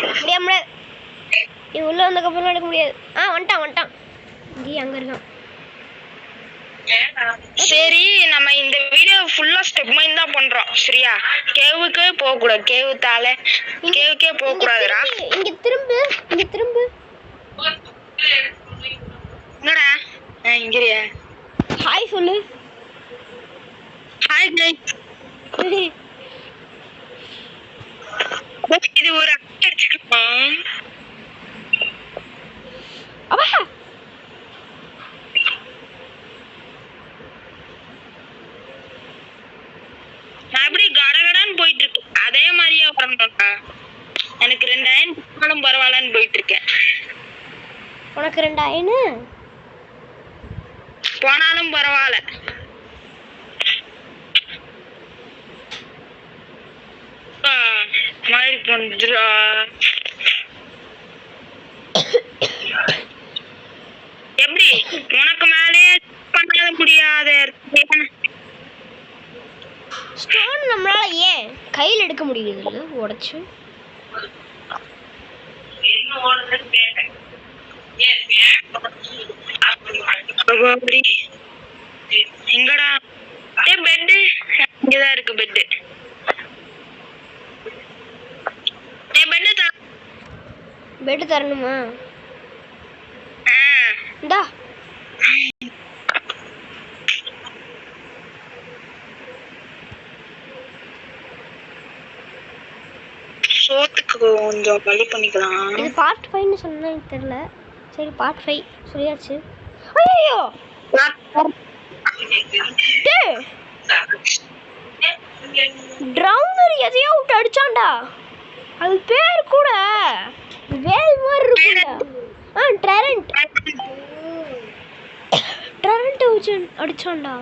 முடியாது. இது உள்ள வந்ததுக்கப்புறம் எடுக்க முடியாது. வந்துட்டான் இங்கே அங்கே இருக்கான். சரி, நம்ம இந்த வீடியோ ஃபுல்லா ஸ்டெப் மைன் தான் பண்றோம். சரியா? கேவுக்கே போக கூடாது. கேவுக்கே போக கூடாதுடா. இங்க திரும்பு. என்னடா? இங்கறியா? ஹாய் சொல்லு. Hi guys. இது ஒரு அடிச்சுக்கமா. அப்பா நான் அப்படி கடகடான்னு போயிட்டு இருக்கேன். அதே மாதிரியே வரணும்டா. எனக்கு 2 அயன் போனாலும் பரவாயில்லன்னு போயிட்டு இருக்கேன். உனக்கு 2 அயனு போனாலும் பரவாயில்ல. மாதிரி பண்றா. எப்படி உனக்கு மேலே பண்ண முடியாத ஸ்டோன் நம்மளால ஏன் கையில் எடுக்க முடியுது? உடைச்சு எங்கடா? பெட்டு இங்கதான் இருக்கு. பெட்டு பெட் தரணுமா? இந்தா. சோத்துக்கு கொஞ்சம் வழி பண்ணிக்கலாம். இது பார்ட் 5ன்னு சொன்னா எனக்கு தெரியல. சரி, பார்ட் 5 சொல்லியாச்சு. ஐயோ ட்ரவுனர் எதையோ விட்டு அடிச்சான்டா. அது பேர் கூட வேல் மாதிரி இருக்குடா. ட்ரெரண்ட் வச்சு அடிச்சான்டா.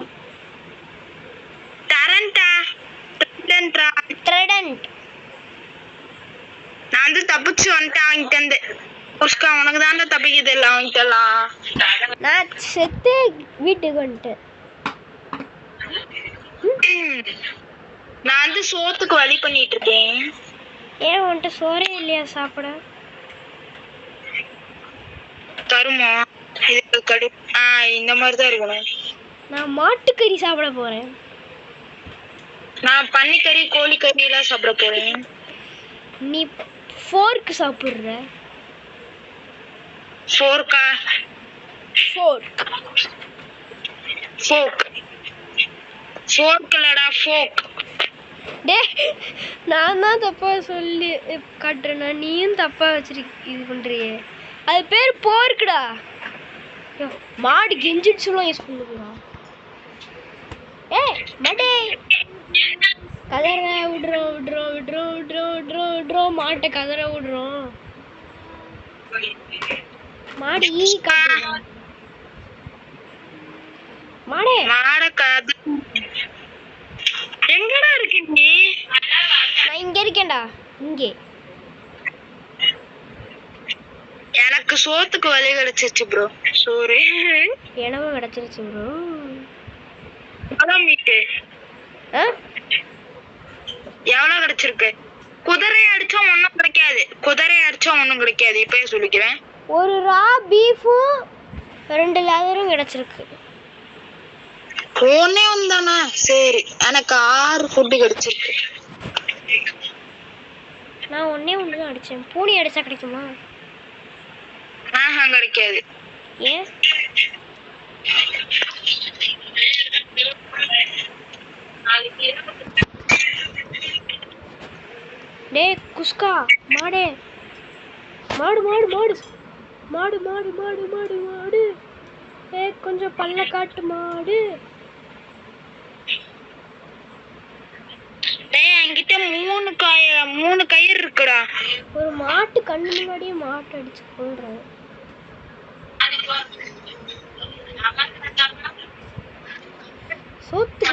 ட்ரெரண்ட் நான் வந்து தப்பிச்சு வந்துட்டேன். அவங்கிட்ட இருந்து புஷ்கா உனக்கு தான் தப்பிக்குது. இல்லை அவங்கிட்டலாம் நான் செத்து வீட்டுக்கு வந்துட்டேன். நான் வந்து சோத்துக்கு வழி பண்ணிட்டு இருக்கேன். ஏன் வந்துட்டு சோறே இல்லையா சாப்பிட? தருமா? இது கடி. இந்த மாதிரி தான் இருக்கணும். நான் மாட்டுக்கறி சாப்பிட போறேன். நான் பன்னிக்கறி கோழிக்கறி எல்லாம் சாப்பிட போறேன். நீ ஃபோர்க் சாப்பிடுற? ஃபோர்க்கா? ஃபோர்க் இல்லடா, ஃபோக். டே, நான் தான் தப்பா சொல்லி காட்டுறேன்னா நீயும் தப்பா இது பண்றியே. அது பேர் போர்க்குடா. மாடு கெஞ்சிடுச்சுலாம் யூஸ் பண்ணுங்கடா. மடே கதற விடுறோம் மாட்டை கதற விடுறோம். மாடு மாடே எங்கடா இருக்கு நீ? நான் இங்க இருக்கேன்டா. இங்கே எனக்கு சோத்துக்கு வழி கிடைச்சிருச்சு ப்ரோ. சோறு எனவும் கிடைச்சிருச்சு ப்ரோ. எவ்வளவு கிடைச்சிருக்கு? குதிரை அடிச்சா ஒண்ணும் கிடைக்காது. இப்பயே சொல்லிக்கிறேன். ஒரு ரா பீஃபும் 2 லேதரும் கிடைச்சிருக்கு. ஒன்னே ஒன்றுதானா? சரி, எனக்கு 6 ஃபுட்டு கிடைச்சிருக்கு. நான் ஒன்னே ஒன்று தான் அடிச்சேன். பூனி அடிச்சா கிடைக்குமா? கிடைக்காது. ஏன்? டே குஸ்கா மாடு கொஞ்சம் பல்ல காட்டு மாடு. என்கிட்ட 3 கயிறு இருக்குடா. ஒரு மாட்டு கண்ணு முன்னாடியே மாட்டு அடிச்சு கொள்றேன். சோத்து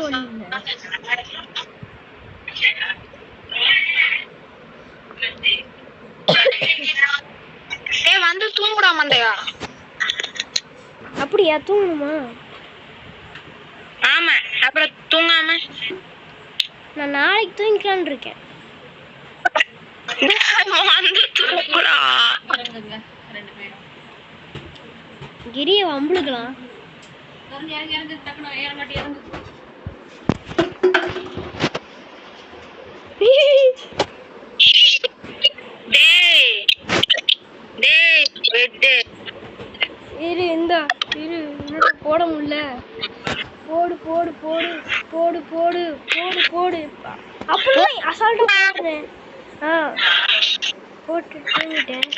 வந்து தூங்குடா மண்டையா. அப்படியா? தூங்கணுமா? ஆமா, அப்புறம் தூங்காம நான் நாளைக்கு தூங்கிக்கலான்னு இருக்கேன். வந்து தூக்குடா. கிரிய வம்புழுக்கலாம். டேய் டேய் வெட்டு. இரு இந்த இரு இன்னும் போட முடியல. போடு போடு போடு போடு போடு போடு போடு. அப்படியே அசால்ட்டா போடுறேன். போட்டு தூங்கிட்டேன்.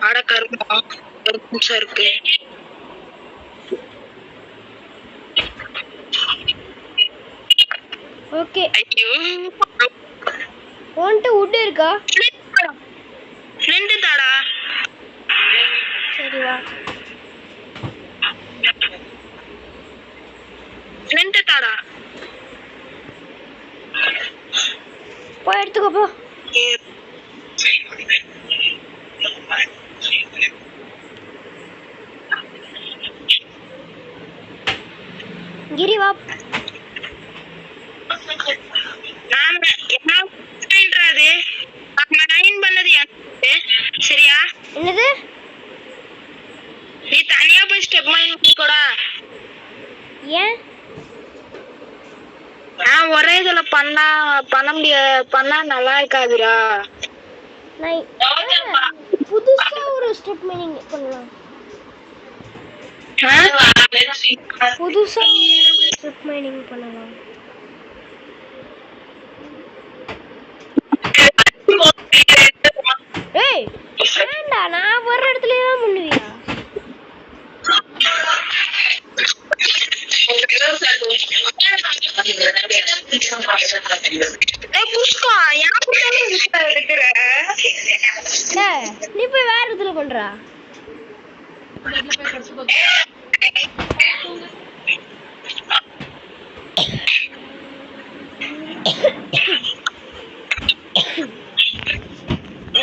அட கரும்பு இருக்கு. ஓகே ஐயோ உன்கிட்ட wood இருக்கா? ஃப்ளிண்ட் தாடா. சரி வா. ஃப்ளிண்ட் தாடா. போய் எடுத்துக்கோ போ. கிரி வா. சரியா? என்னது? நீ தனியா போய் ஸ்டெப் மைன் பண்ணிக்கோடா. ஏன்? நான் ஒரே இதுல பண்ணா நல்லா இருக்காதுடா. புதுசா ஒரு ஸ்டெப் மைனிங் பண்ணலாம். புதுசா ஸ்டெப் மைனிங் பண்ணலாம். ஏய் வேண்டா, நான் வர்ற இடத்துலயே தான் பண்ணுவியா? நீ போய் வேற இடத்துல பண்றா.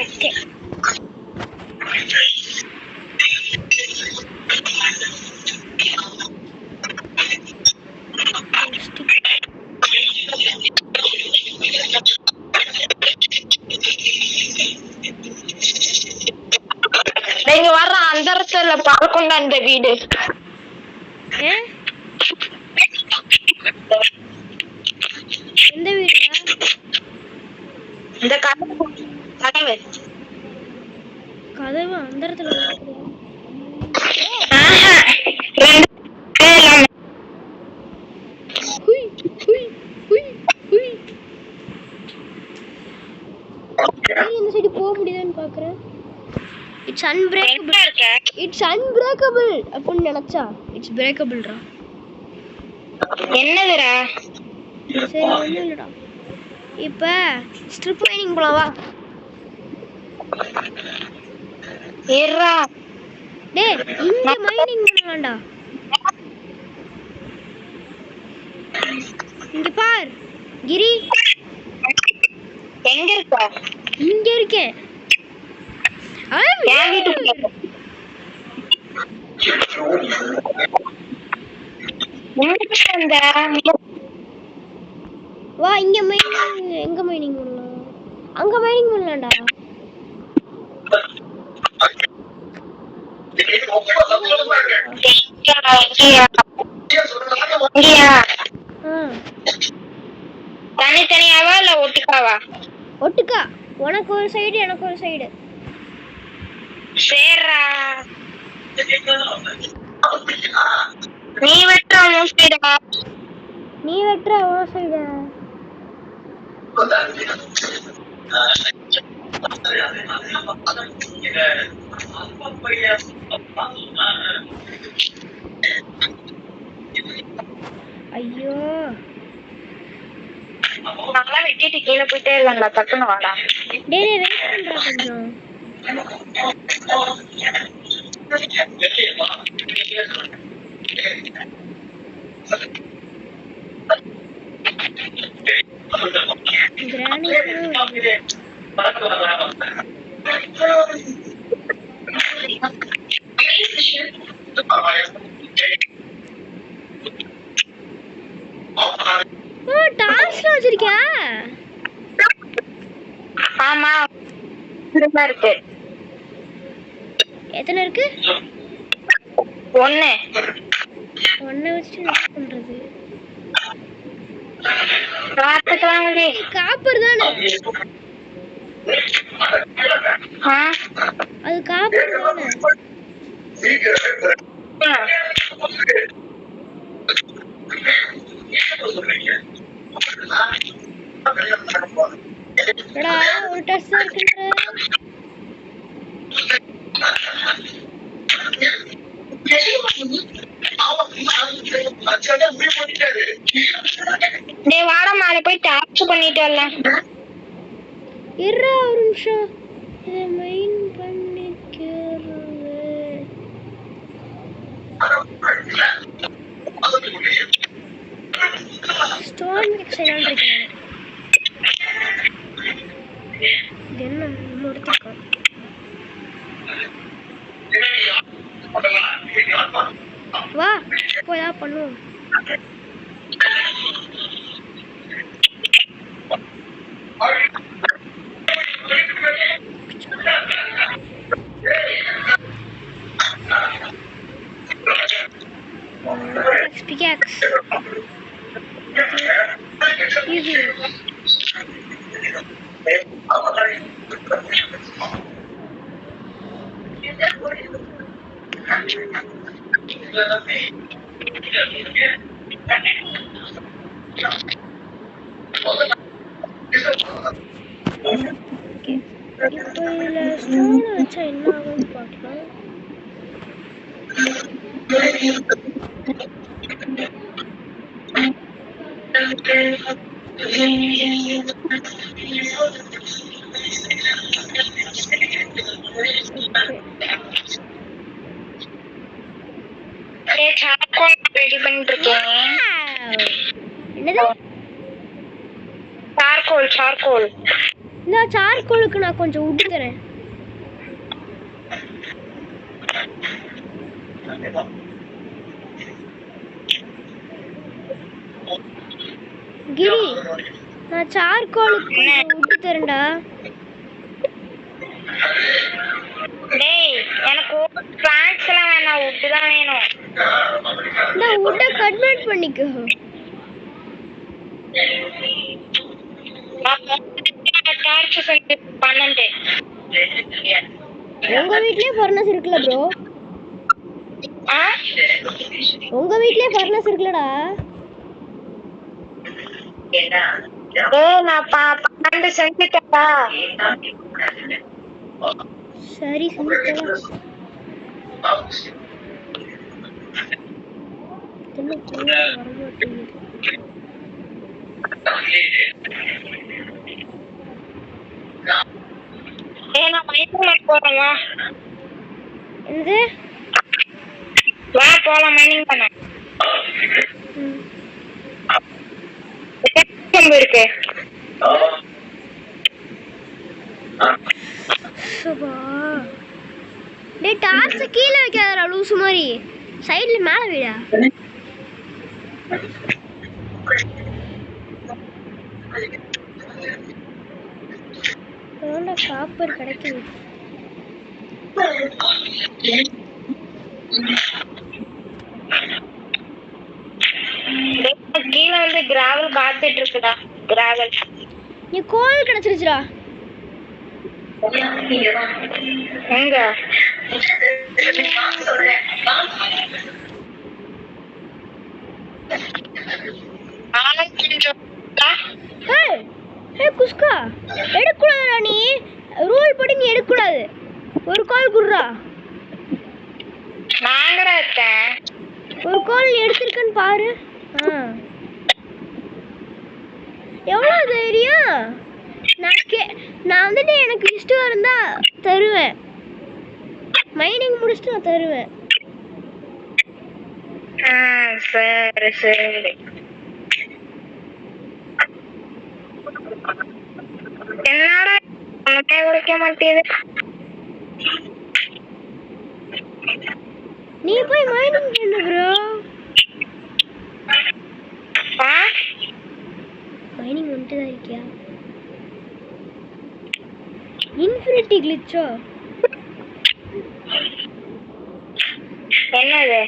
ஓகே நீங்க வர்ற அந்த இடத்துல பார்க்கொண்ட அந்த வீடு எந்த வீடு? இந்த கதவு கதவு அந்த இடத்துல இந்த சைடு போக முடியுதான்னு பாக்குறேன். It's unbreakable. இட்ஸ் அன்பிரேக்கபிள் அப்படின்னு நினைச்சா இட்ஸ் பிரேக்கபிள்ரா. என்னதுடா? சரி ஒண்ணும் இல்லடா. இப்ப ஸ்ட்ரிப் மைனிங் போலாம் வா. ஏறா டேய் இங்க மைனிங் பண்ணலாம்டா. இங்க பார் கிரி. எங்க இருக்க? இங்க இருக்கேன். என் வீட்டுக்கு வா. இங்க மைனிங் எங்க மைனிங் பண்ணலாம்? அங்க மைனிங் பண்ணலாம்டா. தனித்தனியாவா இல்ல ஒட்டுக்காவா? ஒட்டுக்கா. உனக்கு ஒரு சைடு எனக்கு ஒரு சைடு. சேரா நீ வெட்டுற உன் சைடா? நீ வெட்டுற உன் சைடா? ஐயோ நல்லா வெட்டிட்டு கீழே போயிட்டே இல்லைங்களா? டக்குன்னு வாடா. டேய் வெயிட் பண்றா கொஞ்சம். கிரானி ஓ டாஸ்க்ல வச்சிருக்கியா? ஆமா இருக்கு. எத்தனை இருக்கு? 1 ஒன்ன வச்சுட்டு என்ன பண்றது? பாத்துக்கலாம். காப்பர் தானே அது, காப்பர் தானே. எடா ஒரு டெஸ்ட் இருக்குன்ற. டேய் வாடா மேல போய் டாப்ஸ் பண்ணிட்டு வரலாம். இருடா ஒரு நிமிஷம், இதை மெயின் பண்ணிக்கிறது. ஸ்டோன் எக்ஸைல் இருக்கேன். இது என்ன முடிச்சிருக்கோம்? வா போய் ஏதாவது பண்ணுவோம். Pickaxe. Easy. இப்போ இதுல ஸ்டோன் வச்சா என்ன ஆகும்னு பார்க்கலாம். ரெடி பண்ணிட்டு இருக்கேன். என்னது? சார்கோல். இந்த சார்கோலுக்கு நான் கொஞ்சம் உட்டு தரேன். கிரி, நான் சார்கோலுக்கு கொஞ்சம் உட்டு தரேன்டா. டேய் எனக்கு பிளான்ட்ஸ் எல்லாம் வேணாம், உட் தான் வேணும். நான் உட்டை கன்வெர்ட் பண்ணிக்கோ. உங்க வீட்லயே ஃபர்னஸ் இருக்குல்ல ப்ரோ? உங்க வீட்லயே ஃபர்னஸ் இருக்குலடா? நான் 12 செஞ்சுட்டா. சரி செஞ்சுட்டேன். நான் மைனிங் போறேன். வா. என்னது? வா போலாம் மைனிங் பண்ண. இருக்கு. சபா. டேய் டார்ச் கீழ வைக்காதடா லூசு மாதிரி. சைடுல மேல வைடா. என்ன காப்பர் கிடைக்குது? கீழ வந்து கிராவல் காத்துட்டு இருக்குடா. கிராவல். நீ கோல் கிடைச்சிருச்சுடா. எங்க? குஸ்கா எடுக்கூடாதுடா. நீ ரூல் படி நீ எடுக்கூடாது. ஒரு கோல் குடுறா. நாங்கடா எடுத்தேன். ஒரு கோல் நீ எடுத்திருக்கன்னு பாரு. எவ்வளவு தைரியம்? நான் வந்துட்டு எனக்கு இஷ்டம் இருந்தா தருவேன். மைனிங் முடிச்சுட்டு நான் தருவேன். சரி சரி. என்னடா உனக்கே உடைக்க மாட்டேது? நீ போய் மைனிங் பண்ணு ப்ரோ. மைனிங் வந்துட்டு தான் இருக்கியா? இன்ஃபினிட்டி கிளிச்சோ என்னது?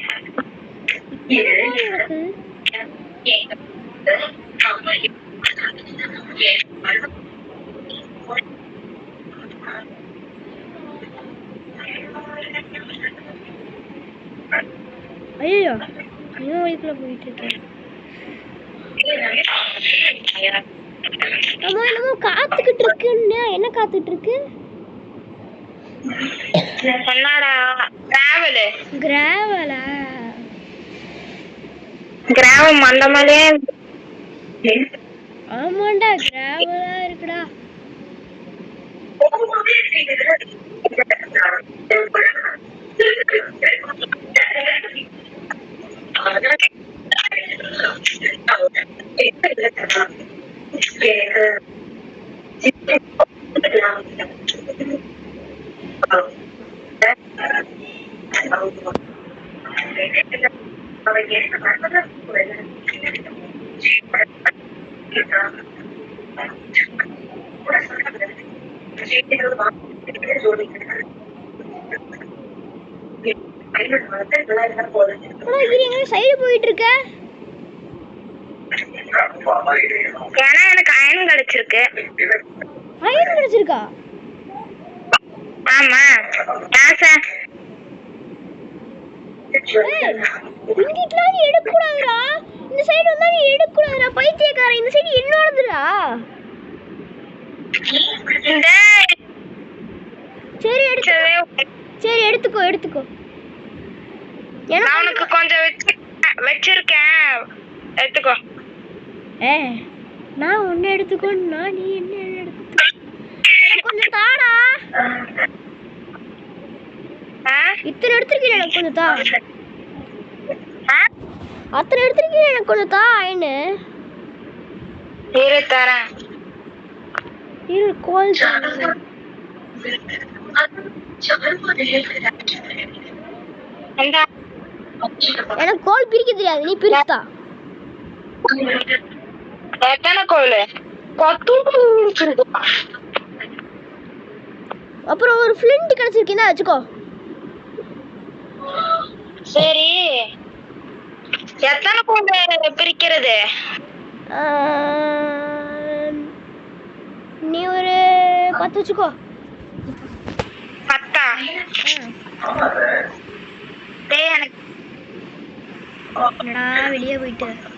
ஐயோ இன்னும் வழிக்குள்ள போயிட்டு இருக்கேன். நம்ம என்னமோ காத்துக்கிட்டு இருக்குன்னு. என்ன காத்துட்டு இருக்கு? என்னடா டிராவல்? கிராவலா? கிராவம் மண்டமலே. ஆமாண்டா கிராவலா இருக்குடா. சைடு போயிட்டு இருக்க. ஏன்னா எனக்கு அயன் கிடைச்சிருக்கு. அயன் கிடைச்சிருக்கா? ஆமா. இங்கிட்டலாம் நீ எடுக்க கூடாதுடா. இந்த சைடு வந்தா நீ எடுக்க கூடாதுடா பைத்தியக்காரன். இந்த சைடு என்னோடதுடா. சரி சரி எடுத்துக்கோ எடுத்துக்கோ. எனக்கு கொஞ்சம் வச்சிருக்கேன் எடுத்துக்கோ. நான் ஒன்னு எடுத்துக்கோன்னா நீ என்ன எடுத்துக்கோ. கொஞ்சம் தாடா. இத்தனை எடுத்துருக்கீங்க எனக்கு கொஞ்சம் தா. அத்தனை எடுத்துருக்கீங்க எனக்கு கொஞ்சம் தா. அயனு இரு தரேன். இரு கோல் எனக்கு கோல் பிரிக்க தெரியாது. நீ பிரிச்சுதா. எத்தனை கோல்? அப்புறம் ஒரு ஃப்ளிண்ட் கிடைச்சிருக்கீங்க வச்சுக்கோ. சரி எத்தனை கோல் பிரிக்கிறது? நீ ஒரு 10 வச்சுக்கோ. 10? என்னடா வெளியே போயிட்டு வரேன்.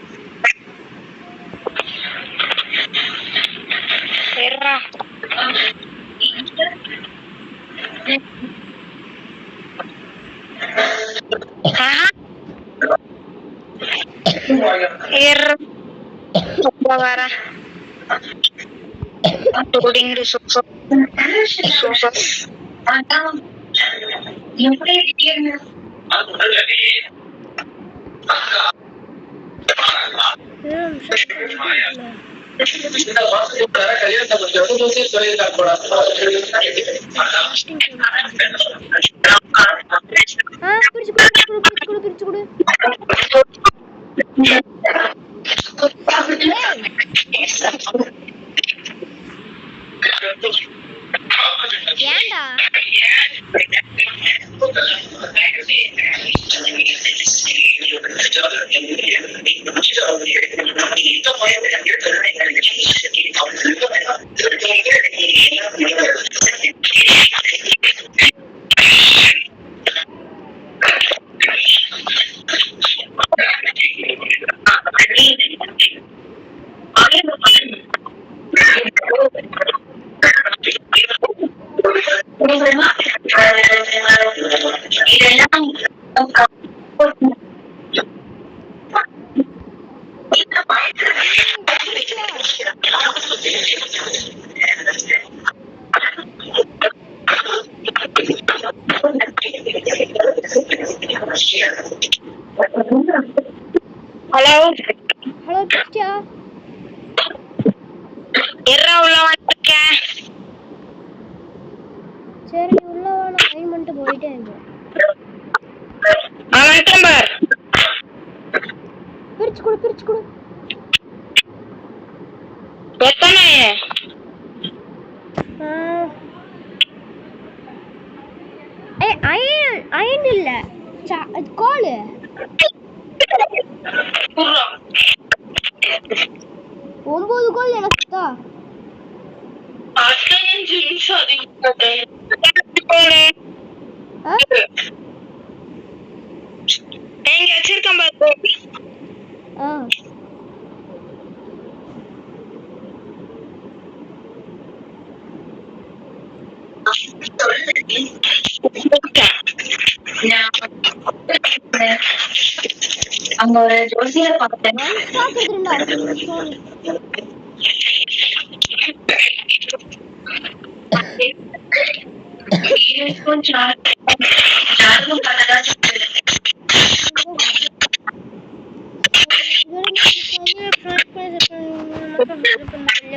ஏண்டா ஹலோ ஹலோ கிறிஸ்டியா. எறா உள்ள வந்துட்டேன். சரி நீ உள்ள வா. நான் அயன் பண்ணிட்டு போயிட்டே இருக்கேன். வச்சிருக்கேன் பார். பிரிச்சு கொடு. எத்தனை? அயன் இல்ல கோல். குர்ரா. 9 கோல் எனக்கு தான். எங்க வச்சிருக்கேன் பாரு. அங்க ஒரு ஜோசியரை பார்த்தேன்.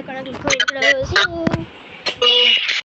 கணக்கு